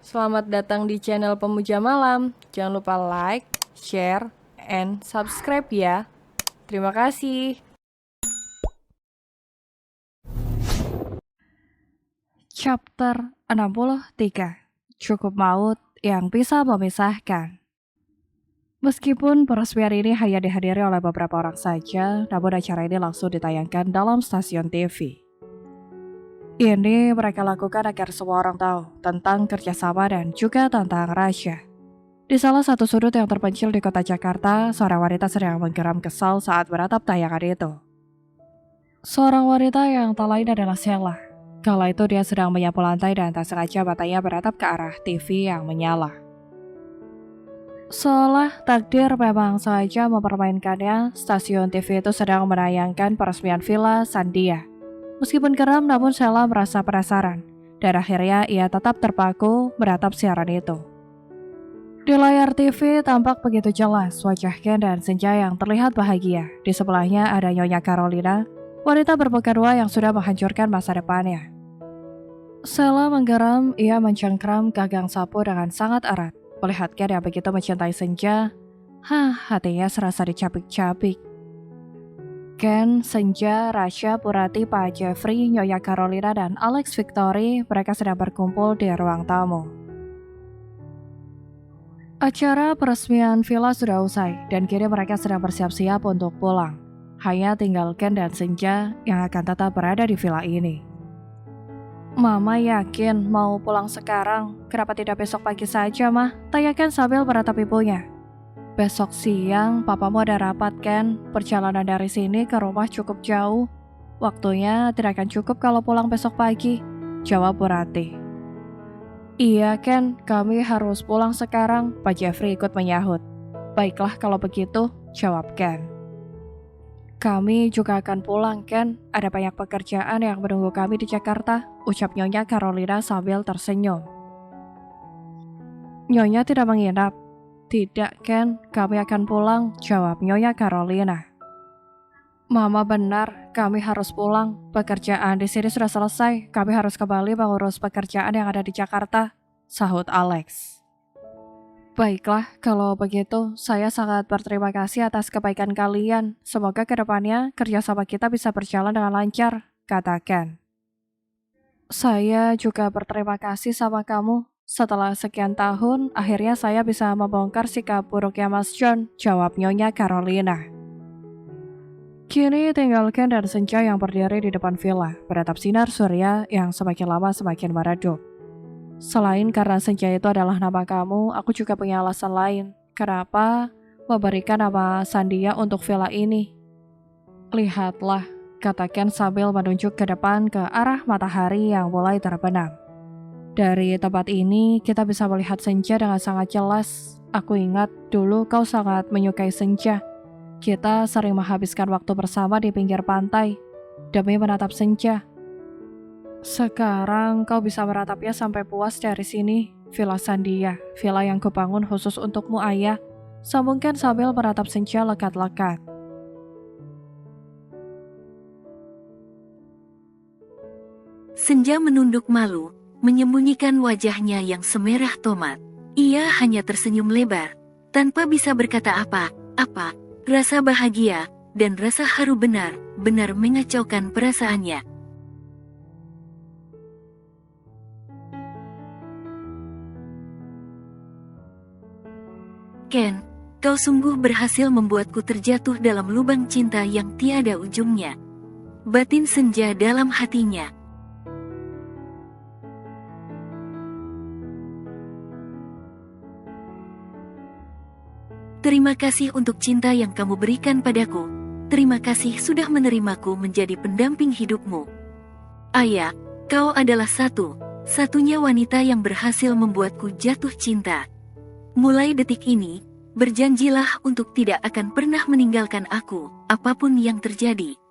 Selamat datang di channel Pemuja Malam. Jangan lupa like, share, and subscribe ya. Terima kasih. Chapter 63. Cukup maut yang bisa memisahkan. Meskipun peresmian ini hanya dihadiri oleh beberapa orang saja, namun acara ini langsung ditayangkan dalam stasiun TV. Ini mereka lakukan agar semua orang tahu tentang kerjasama dan juga tentang Rasya. Di salah satu sudut yang terpencil di kota Jakarta, seorang wanita sedang menggeram kesal saat menatap tayangan itu. Seorang wanita yang tak lain adalah Sheila. Kala itu dia sedang menyapu lantai dan tak sengaja matanya beratap ke arah TV yang menyala. Seolah takdir memang sengaja mempermainkannya, stasiun TV itu sedang menayangkan peresmian Villa Sandia. Meskipun geram, namun Sheila merasa penasaran, dan akhirnya ia tetap terpaku beratap siaran itu. Di layar TV tampak begitu jelas wajah Ken dan Senja yang terlihat bahagia. Di sebelahnya ada Nyonya Carolina, wanita berpekan tua yang sudah menghancurkan masa depannya. Sheila menggeram, ia mencengkram gagang sapu dengan sangat erat. Melihat Ken yang begitu mencintai Senja, hatinya serasa dicabik-cabik. Ken, Senja, Rasya, Purati, Pak Jeffrey, Nyonya Carolina, dan Alex Victory, mereka sedang berkumpul di ruang tamu. Acara peresmian villa sudah usai, dan kini mereka sedang bersiap-siap untuk pulang. Hanya tinggal Ken dan Senja yang akan tetap berada di villa ini. Mama yakin mau pulang sekarang, kenapa tidak besok pagi saja, Mah? Tanyakan sambil menatap ibunya. Besok siang, papamu ada rapat, Ken. Perjalanan dari sini ke rumah cukup jauh. Waktunya tidak akan cukup kalau pulang besok pagi, jawab Purati. Iya, Ken, kami harus pulang sekarang, Pak Jeffrey ikut menyahut. Baiklah kalau begitu, jawab Ken. Kami juga akan pulang, Ken. Ada banyak pekerjaan yang menunggu kami di Jakarta, ucap Nyonya Carolina sambil tersenyum. Nyonya tidak menginap? Tidak, Ken. Kami akan pulang, jawab Nyonya Carolina. Mama benar, kami harus pulang. Pekerjaan di sini sudah selesai. Kami harus kembali mengurus pekerjaan yang ada di Jakarta, sahut Alex. Baiklah, kalau begitu, saya sangat berterima kasih atas kebaikan kalian. Semoga kedepannya kerjasama kita bisa berjalan dengan lancar, katakan. Saya juga berterima kasih sama kamu. Setelah sekian tahun, akhirnya saya bisa membongkar sikap buruknya Mas John, jawab Nyonya Carolina. Kini tinggal Ken dan Senja yang berdiri di depan villa, beratap sinar surya yang semakin lama semakin meredup. Selain karena Senja itu adalah nama kamu, aku juga punya alasan lain. Kenapa memberikan nama Sandia untuk villa ini? Lihatlah, kata Ken sambil menunjuk ke depan ke arah matahari yang mulai terbenam. Dari tempat ini, kita bisa melihat Senja dengan sangat jelas. Aku ingat dulu kau sangat menyukai Senja. Kita sering menghabiskan waktu bersama di pinggir pantai, demi menatap Senja. Sekarang kau bisa meratapnya sampai puas dari sini. Villa Sandia, villa yang kubangun khusus untukmu, ayah. Sambungkan sambil meratap Senja lekat-lekat. Senja menunduk malu, menyembunyikan wajahnya yang semerah tomat. Ia hanya tersenyum lebar, tanpa bisa berkata apa-apa. Rasa bahagia dan rasa haru benar-benar mengacaukan perasaannya. Ken, kau sungguh berhasil membuatku terjatuh dalam lubang cinta yang tiada ujungnya. Batin Senja dalam hatinya. Terima kasih untuk cinta yang kamu berikan padaku. Terima kasih sudah menerimaku menjadi pendamping hidupmu. Ayah, kau adalah satu-satunya wanita yang berhasil membuatku jatuh cinta. Mulai detik ini, berjanjilah untuk tidak akan pernah meninggalkan aku, apapun yang terjadi.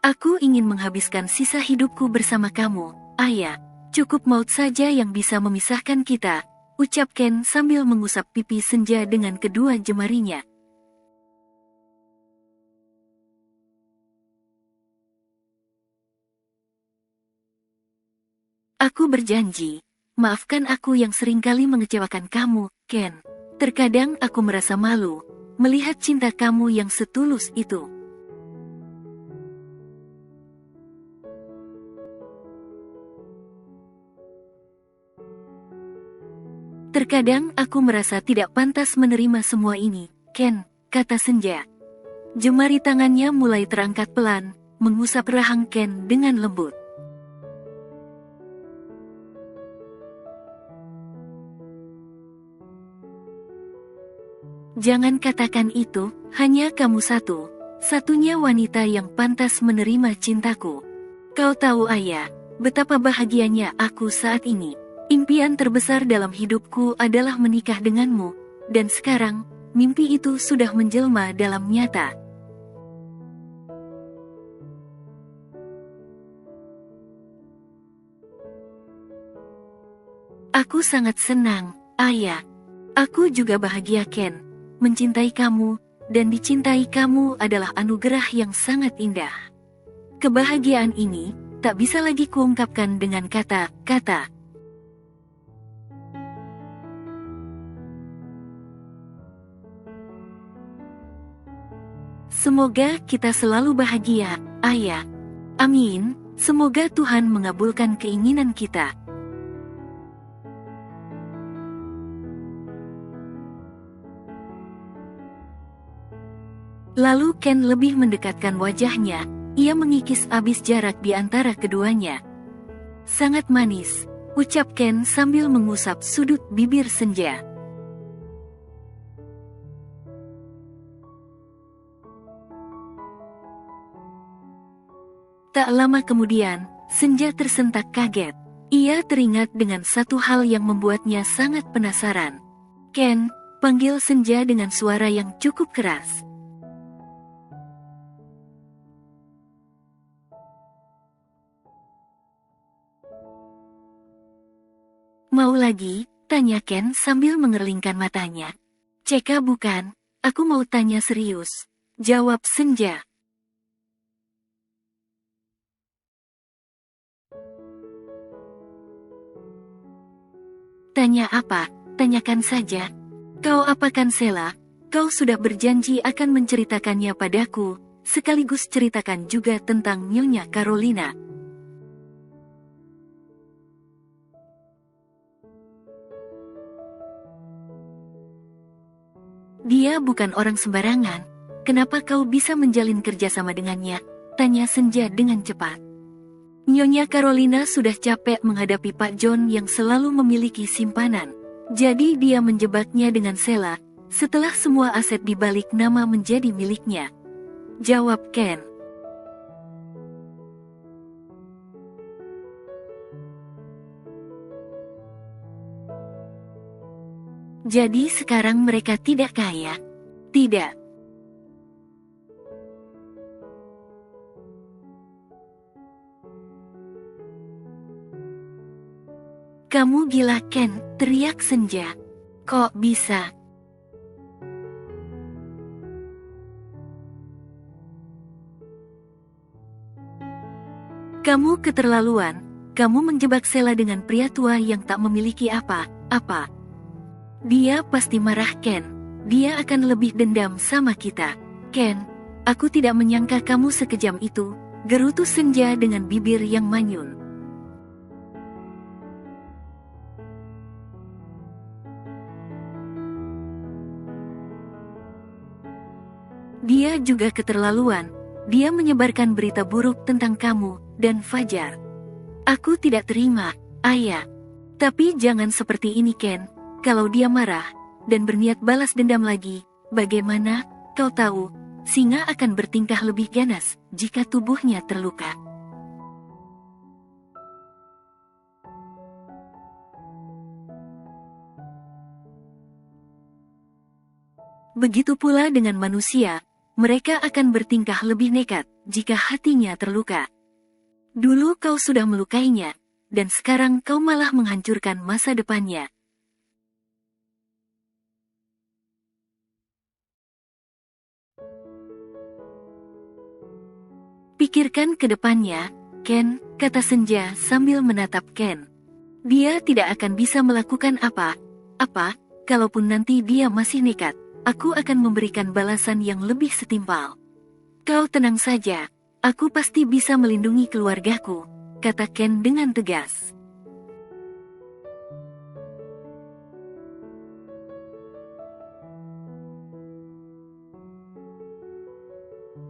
Aku ingin menghabiskan sisa hidupku bersama kamu, ayah. Cukup maut saja yang bisa memisahkan kita, ucap Ken sambil mengusap pipi Senja dengan kedua jemarinya. Aku berjanji. Maafkan aku yang seringkali mengecewakan kamu, Ken. Terkadang aku merasa malu melihat cinta kamu yang setulus itu. Terkadang aku merasa tidak pantas menerima semua ini, Ken, kata Senja. Jemari tangannya mulai terangkat pelan, mengusap rahang Ken dengan lembut. Jangan katakan itu, hanya kamu satu-satunya wanita yang pantas menerima cintaku. Kau tahu ayah, betapa bahagianya aku saat ini. Impian terbesar dalam hidupku adalah menikah denganmu, dan sekarang, mimpi itu sudah menjelma dalam nyata. Aku sangat senang, ayah. Aku juga bahagia, Ken. Mencintai kamu, dan dicintai kamu adalah anugerah yang sangat indah. Kebahagiaan ini, tak bisa lagi kuungkapkan dengan kata-kata. Semoga kita selalu bahagia, ayah. Amin, semoga Tuhan mengabulkan keinginan kita. Lalu Ken lebih mendekatkan wajahnya, ia mengikis abis jarak di antara keduanya. Sangat manis, ucap Ken sambil mengusap sudut bibir Senja. Tak lama kemudian, Senja tersentak kaget. Ia teringat dengan satu hal yang membuatnya sangat penasaran. Ken, panggil Senja dengan suara yang cukup keras. Mau lagi? Tanya Ken sambil mengerlingkan matanya. Ceka bukan, aku mau tanya serius. Jawab Senja. Tanya apa? Tanyakan saja. Kau apakan Sela? Kau sudah berjanji akan menceritakannya padaku, sekaligus ceritakan juga tentang Nyonya Carolina. Dia bukan orang sembarangan. Kenapa kau bisa menjalin kerjasama dengannya? Tanya Senja dengan cepat. Nyonya Carolina sudah capek menghadapi Pak John yang selalu memiliki simpanan. Jadi dia menjebaknya dengan Sela, setelah semua aset di balik nama menjadi miliknya. Jawab Ken. Jadi sekarang mereka tidak kaya? Tidak. Kamu gila Ken, teriak Senja. Kok bisa? Kamu keterlaluan. Kamu menjebak Sela dengan pria tua yang tak memiliki apa-apa. Dia pasti marah Ken. Dia akan lebih dendam sama kita. Ken, aku tidak menyangka kamu sekejam itu, gerutu Senja dengan bibir yang manyun. Dia juga keterlaluan. Dia menyebarkan berita buruk tentang kamu dan Fajar. Aku tidak terima, ayah. Tapi jangan seperti ini Ken. Kalau dia marah dan berniat balas dendam lagi, bagaimana? Kau tahu, singa akan bertingkah lebih ganas jika tubuhnya terluka. Begitu pula dengan manusia. Mereka akan bertingkah lebih nekat jika hatinya terluka. Dulu kau sudah melukainya, dan sekarang kau malah menghancurkan masa depannya. Pikirkan ke depannya, Ken, kata Senja sambil menatap Ken. Dia tidak akan bisa melakukan apa-apa, kalaupun nanti dia masih nekat. Aku akan memberikan balasan yang lebih setimpal. Kau tenang saja, aku pasti bisa melindungi keluargaku, kata Ken dengan tegas.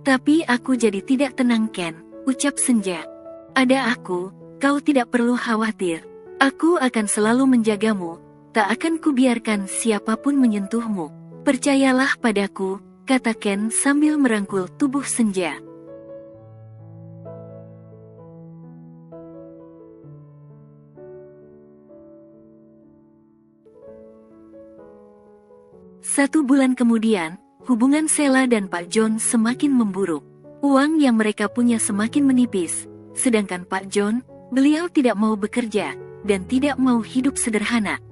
Tapi aku jadi tidak tenang Ken, ucap Senja. Ada aku, kau tidak perlu khawatir. Aku akan selalu menjagamu, tak akan kubiarkan siapapun menyentuhmu. Percayalah padaku, kata Ken sambil merangkul tubuh Senja. Satu bulan kemudian, hubungan Sheila dan Pak John semakin memburuk. Uang yang mereka punya semakin menipis, sedangkan Pak John, beliau tidak mau bekerja, dan tidak mau hidup sederhana.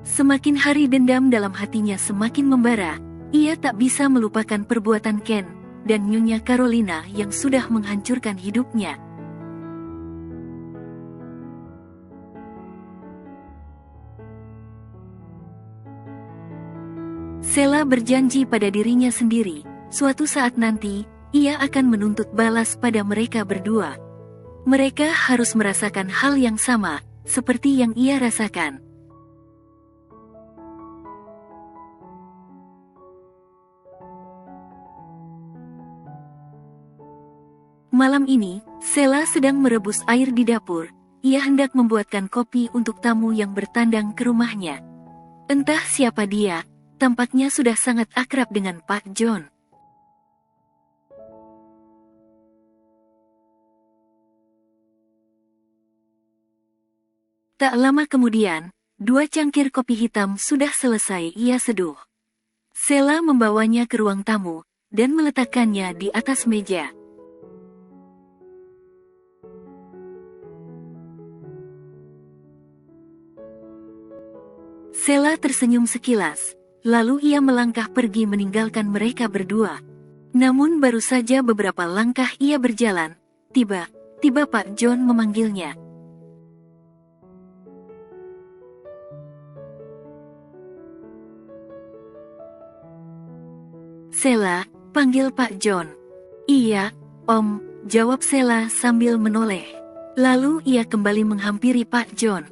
Semakin hari dendam dalam hatinya semakin membara, ia tak bisa melupakan perbuatan Ken dan Nyonya Carolina yang sudah menghancurkan hidupnya. Sheila berjanji pada dirinya sendiri, suatu saat nanti, ia akan menuntut balas pada mereka berdua. Mereka harus merasakan hal yang sama, seperti yang ia rasakan. Malam ini, Sheila sedang merebus air di dapur. Ia hendak membuatkan kopi untuk tamu yang bertandang ke rumahnya. Entah siapa dia, tampaknya sudah sangat akrab dengan Pak John. Tak lama kemudian, 2 cangkir kopi hitam sudah selesai ia seduh. Sheila membawanya ke ruang tamu, dan meletakkannya di atas meja. Sheila tersenyum sekilas, lalu ia melangkah pergi meninggalkan mereka berdua. Namun baru saja beberapa langkah ia berjalan, tiba-tiba Pak John memanggilnya. Sheila, panggil Pak John. Iya, Om, jawab Sheila sambil menoleh. Lalu ia kembali menghampiri Pak John.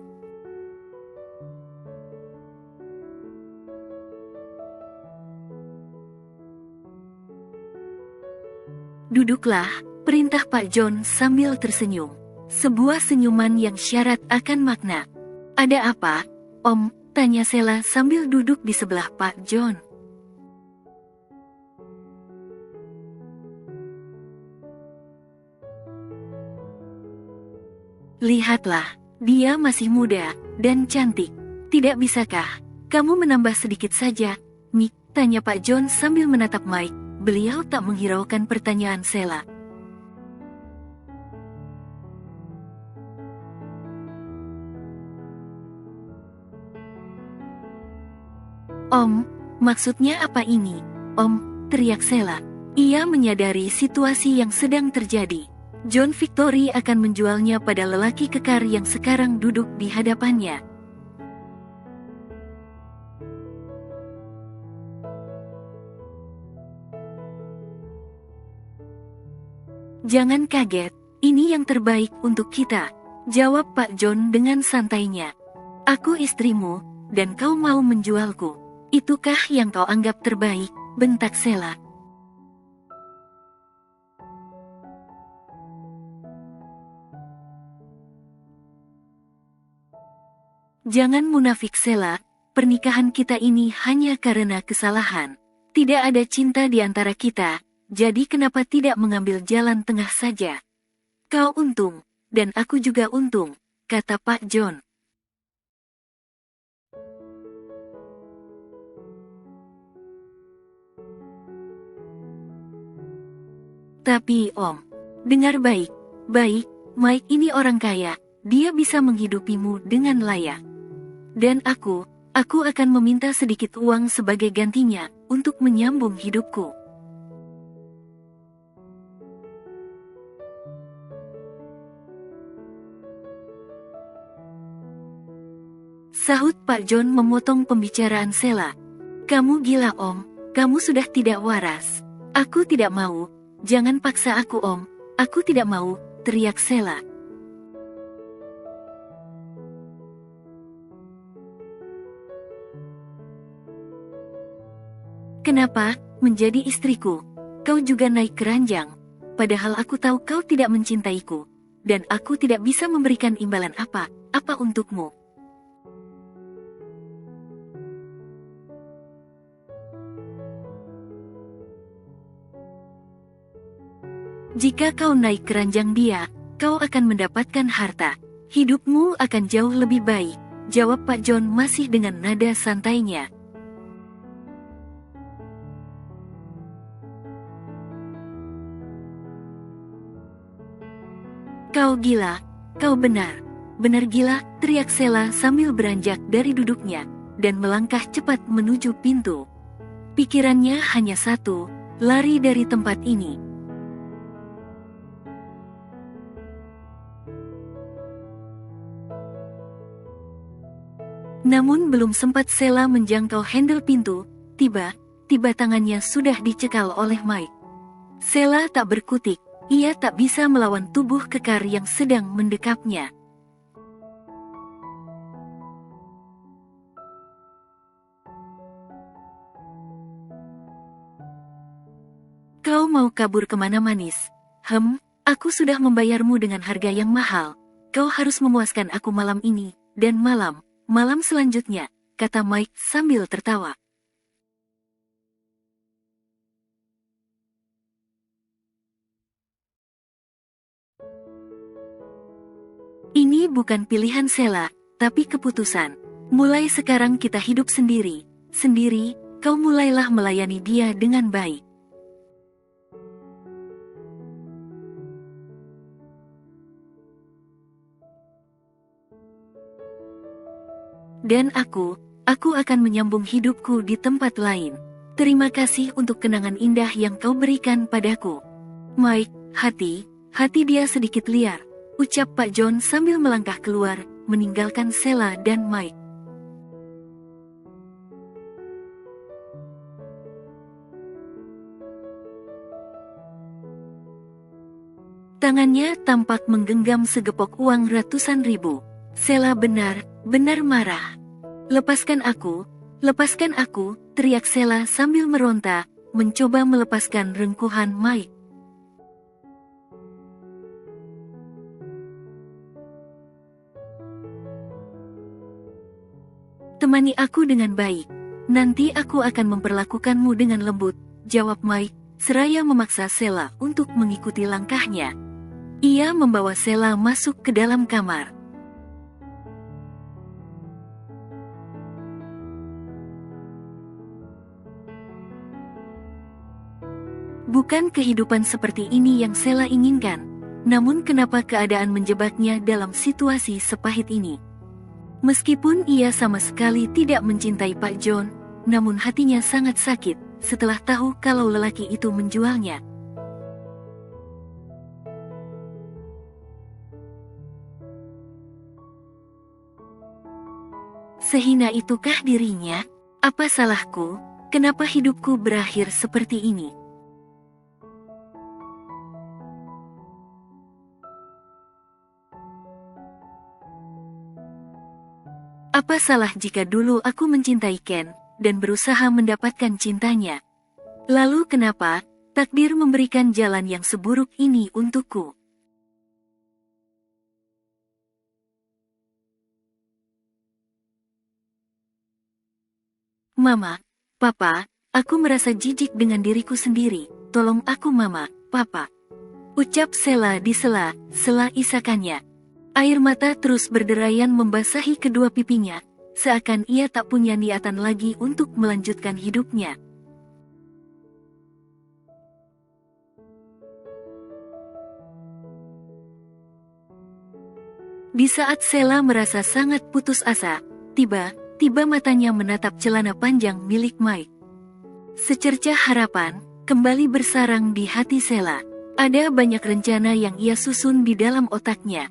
Duduklah, perintah Pak John sambil tersenyum. Sebuah senyuman yang syarat akan makna. Ada apa, Om? Tanya Sheila sambil duduk di sebelah Pak John. Lihatlah, dia masih muda dan cantik. Tidak bisakah kamu menambah sedikit saja, Mik? Tanya Pak John sambil menatap Mike. Beliau tak menghiraukan pertanyaan Sheila. Om, maksudnya apa ini? Om, teriak Sheila. Ia menyadari situasi yang sedang terjadi. John Victory akan menjualnya pada lelaki kekar yang sekarang duduk di hadapannya. Jangan kaget, ini yang terbaik untuk kita, jawab Pak John dengan santainya. Aku istrimu, dan kau mau menjualku. Itukah yang kau anggap terbaik, bentak Sheila. Jangan munafik Sheila, pernikahan kita ini hanya karena kesalahan. Tidak ada cinta di antara kita. Jadi kenapa tidak mengambil jalan tengah saja? Kau untung, dan aku juga untung, kata Pak John. Tapi Om, dengar baik, Mike ini orang kaya, dia bisa menghidupimu dengan layak. Dan aku Aku akan meminta sedikit uang sebagai gantinya untuk menyambung hidupku. Sahut Pak John memotong pembicaraan Sheila. Kamu gila Om, kamu sudah tidak waras. Aku tidak mau, jangan paksa aku Om, aku tidak mau, teriak Sheila. Kenapa, menjadi istriku? Kau juga naik keranjang, padahal aku tahu kau tidak mencintaiku, dan aku tidak bisa memberikan imbalan apa untukmu. Jika kau naik keranjang dia, kau akan mendapatkan harta. Hidupmu akan jauh lebih baik, jawab Pak John masih dengan nada santainya. Kau gila, kau benar gila, teriak Sheila sambil beranjak dari duduknya, dan melangkah cepat menuju pintu. Pikirannya hanya satu, lari dari tempat ini. Namun belum sempat Sheila menjangkau handle pintu, tiba tangannya sudah dicekal oleh Mike. Sheila tak berkutik, ia tak bisa melawan tubuh kekar yang sedang mendekapnya. Kau mau kabur kemana manis? Aku sudah membayarmu dengan harga yang mahal. Kau harus memuaskan aku malam ini, dan malam selanjutnya, kata Mike sambil tertawa. Ini bukan pilihan Sheila, tapi keputusan. Mulai sekarang kita hidup sendiri, kau mulailah melayani dia dengan baik. Dan aku akan menyambung hidupku di tempat lain. Terima kasih untuk kenangan indah yang kau berikan padaku. Mike, hati dia sedikit liar, ucap Pak John sambil melangkah keluar, meninggalkan Sheila dan Mike. Tangannya tampak menggenggam segepok uang ratusan ribu. Sheila benar marah. Lepaskan aku, teriak Sheila sambil meronta, mencoba melepaskan rengkuhan Mike. Temani aku dengan baik, nanti aku akan memperlakukanmu dengan lembut, jawab Mike, seraya memaksa Sheila untuk mengikuti langkahnya. Ia membawa Sheila masuk ke dalam kamar. Bukan kehidupan seperti ini yang Sheila inginkan, namun kenapa keadaan menjebaknya dalam situasi sepahit ini? Meskipun ia sama sekali tidak mencintai Pak John, namun hatinya sangat sakit setelah tahu kalau lelaki itu menjualnya. Sehina itukah dirinya? Apa salahku? Kenapa hidupku berakhir seperti ini? Apa salah jika dulu aku mencintai Ken, dan berusaha mendapatkan cintanya? Lalu kenapa takdir memberikan jalan yang seburuk ini untukku? Mama, Papa, aku merasa jijik dengan diriku sendiri. Tolong aku Mama, Papa, ucap Sheila di sela isakannya. Air mata terus berderayan membasahi kedua pipinya, seakan ia tak punya niatan lagi untuk melanjutkan hidupnya. Di saat Sheila merasa sangat putus asa, tiba matanya menatap celana panjang milik Mike. Secercah harapan kembali bersarang di hati Sheila. Ada banyak rencana yang ia susun di dalam otaknya.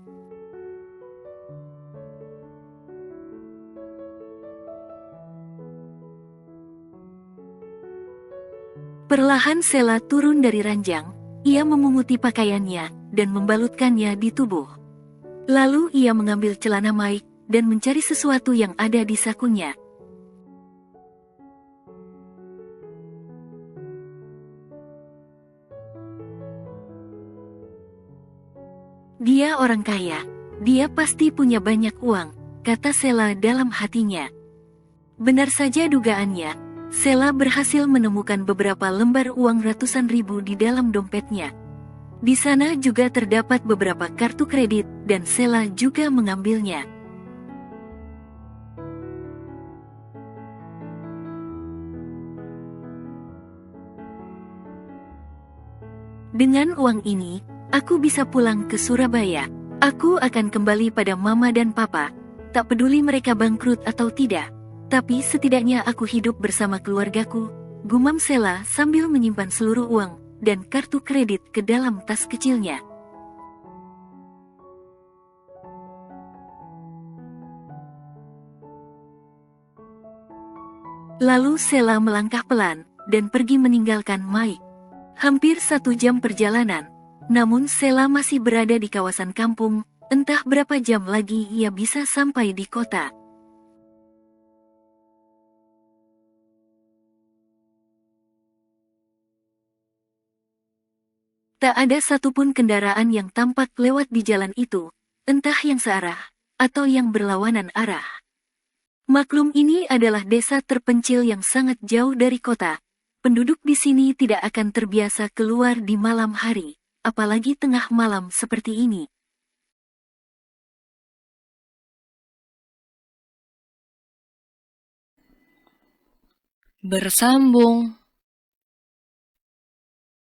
Perlahan Sheila turun dari ranjang. Ia memunguti pakaiannya dan membalutkannya di tubuh. Lalu ia mengambil celana Mike dan mencari sesuatu yang ada di sakunya. Dia orang kaya. Dia pasti punya banyak uang, kata Sheila dalam hatinya. Benar saja dugaannya. Sheila berhasil menemukan beberapa lembar uang ratusan ribu di dalam dompetnya. Di sana juga terdapat beberapa kartu kredit dan Sheila juga mengambilnya. Dengan uang ini, aku bisa pulang ke Surabaya. Aku akan kembali pada mama dan papa. Tak peduli mereka bangkrut atau tidak. Tapi setidaknya aku hidup bersama keluargaku, gumam Sheila sambil menyimpan seluruh uang dan kartu kredit ke dalam tas kecilnya. Lalu Sheila melangkah pelan dan pergi meninggalkan Mike. Hampir 1 jam perjalanan, namun Sheila masih berada di kawasan kampung. Entah berapa jam lagi ia bisa sampai di kota. Tak ada satupun kendaraan yang tampak lewat di jalan itu, entah yang searah atau yang berlawanan arah. Maklum ini adalah desa terpencil yang sangat jauh dari kota. Penduduk di sini tidak akan terbiasa keluar di malam hari, apalagi tengah malam seperti ini. Bersambung.